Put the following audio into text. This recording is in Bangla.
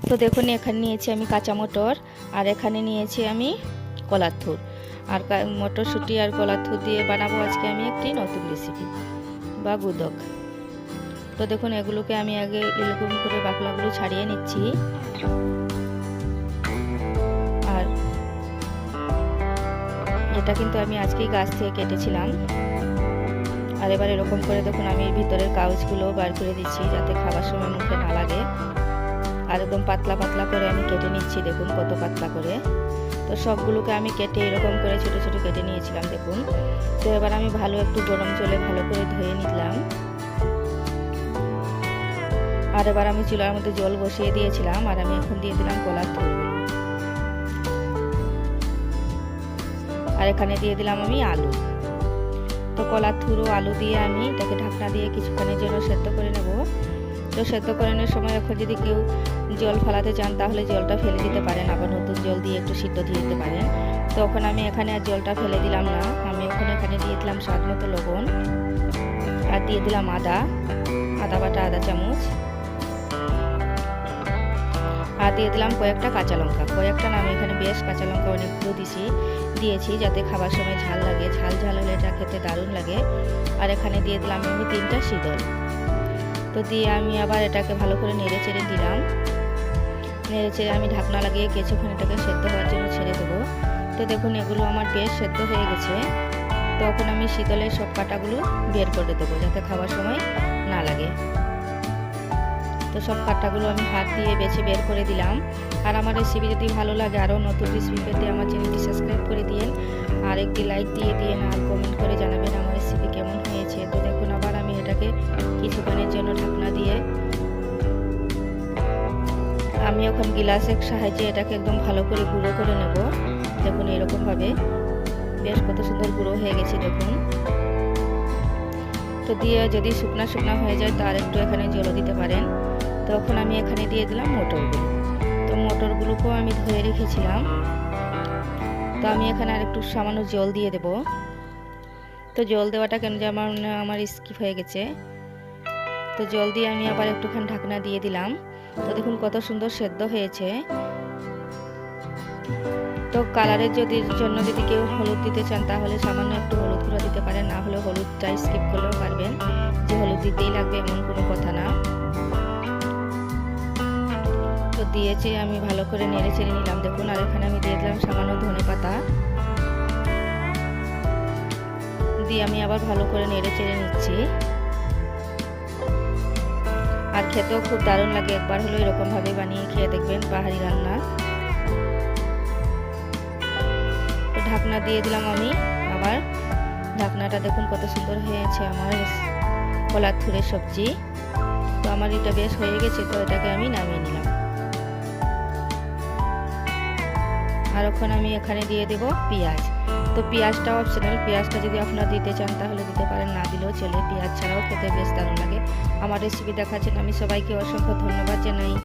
তো দেখুন এখানে নিয়েছি আমি কাঁচা মটর, আর এখানে নিয়েছি আমি কলার থুর। আর মটরশুঁটি আর কলার থুর দিয়ে বানাবো আজকে আমি একটি নতুন রেসিপি বা গুদক। তো দেখুন এগুলোকে আমি আগে এরকম করে বাকলাগুলো ছাড়িয়ে নিচ্ছি। আর এটা কিন্তু আমি আজকেই গাছ থেকে কেটেছিলাম। আর এবার এরকম করে দেখুন আমি ভিতরের কাগজগুলো বার করে দিচ্ছি যাতে খাবার সময় মুখে না লাগে। আর একদম পাতলা পাতলা করে আমি কেটে নিচ্ছি, দেখুন কত পাতলা করে। তো সবগুলোকে আমি কেটে এরকম করে ছোট ছোট কেটে নিয়েছিলাম দেখুন। তো এবার আমি ভালো একটু গরম জলে ভালো করে ধুয়ে নিলাম। আর এবার আমি চুলার মধ্যে জল বসিয়ে দিয়েছিলাম, আর আমি এখন দিয়ে দিলাম কলার থুরগুলো। আর এখানে দিয়ে দিলাম আমি আলু। তো কলার থুর ও আলু দিয়ে আমি এটাকে ঢাকনা দিয়ে কিছুক্ষণের জন্য সেদ্ধ করে নেব। তো সেদ্ধ করানোর সময় এখন যদি কেউ জল ফেলাতে চান তাহলে জলটা ফেলে দিতে পারেন, আবার নতুন জল দিয়ে একটু সিদ্ধ দিয়ে দিতে পারেন। তো ওখানে আমি এখানে আর জলটা ফেলে দিলাম না, আমি এখানে দিয়ে দিলাম স্বাদ মতো লবণ, আর দিয়ে দিলাম আদা বাটা আদা চামচ, আর দিয়ে দিলাম কয়েকটা কাঁচা লঙ্কা। কয়েকটা না, আমি এখানে বেশ কাঁচা লঙ্কা অনেকগুলো দিয়েছি যাতে খাবার সময় ঝাল লাগে, ঝাল হলে এটা খেতে দারুণ লাগে। আর এখানে দিয়ে দিলাম আমি 3টা শীতল। তো দিয়ে আমি আবার এটাকে ভালো করে নেড়ে চেড়ে দিলাম। নেড়ে চেড়ে আমি ঢাকনা লাগিয়ে কিছুক্ষণ এটাকে সেদ্ধ হওয়ার জন্য ছেড়ে দেবো। তো দেখুন এগুলো আমার বেশ সেদ্ধ হয়ে গেছে। তখন আমি শীতলের সব কাঁটাগুলো বের করে দেবো যাতে খাবার সময় না লাগে। তো সব কাঁটাগুলো আমি হাত দিয়ে বেছে বের করে দিলাম। আর আমার রেসিপি যদি ভালো লাগে আরও নতুন রেসিপি পেতে আমার চ্যানেলটি সাবস্ক্রাইব করে দিন, আর একটি লাইক দিয়ে দিন, আর কমেন্ট করে জানাবেন আমার রেসিপি কেমন হয়েছে। তো দেখুন আবার আমি এটাকে কিছুক্ষণের জন্য ঢাকনা দিয়ে আমি এখন গ্লাসের সাহায্যে এটাকে একদম ভালো করে গুঁড়ো করে নেব। দেখুন এরকমভাবে বেশ কত সুন্দর গুঁড়ো হয়ে গেছে দেখুন। তো দিয়ে যদি শুকনা শুকনা হয়ে যায় তার একটু এখানে জলও দিতে পারেন। তখন আমি এখানে দিয়ে দিলাম মটরগুলো। তো মটরগুলোকেও আমি ধুয়ে রেখেছিলাম। তো আমি এখানে আর একটু সামান্য জল দিয়ে দেব। তো জল দেওয়াটা কেন যে আমার স্কিপ হয়ে গেছে। তো জল দিয়ে আমি আবার একটুখানি ঢাকনা দিয়ে দিলাম। তো দেখুন কত সুন্দর সেদ্ধ হয়েছে। তো কালারের জন্য যদি কেউ হলুদ দিতে চান তাহলে সামান্য একটু হলুদ গুঁড়া দিতে পারেন, না হলে হলুদটা স্কিপ করলেও পারবেন, যে হলুদ দিতেই লাগবে এমন কোনো কথা না। তো দিয়েছি আমি ভালো করে নেড়ে চেড়ে নিলাম দেখুন। আর এখানে আমি দিয়ে দিলাম সামান্য ধনেপাতা দিয়ে আমি আবার ভালো করে নেড়ে চেড়ে নিচ্ছি। আর খেতেও খুব দারুণ লাগে, একবার হলো এরকম ভাবে বানিয়ে খেয়ে দেখবেন, পাহাড়ি রান্না। তো ঢাকনা দিয়ে দিলাম আমি আবার। ঢাকনাটা দেখুন কত সুন্দর হয়েছে আমার কলার থুরের সবজি। তো আমার এটা বেশ হয়ে গেছে, তো এটাকে আমি নামিয়ে নিলাম। আর এখন আমি এখানে দিয়ে দেব পেঁয়াজ। তো পেঁয়াজটা অপশনাল, পেঁয়াজটা যদি আপনারা দিতে চান তাহলে দিতে পারেন, না দিলেও চলে। পেঁয়াজ ছাড়াও খেতে বেশ দারুণ লাগে। আমার রেসিপি দেখার জন্য আমি সবাইকে অসংখ্য ধন্যবাদ জানাই।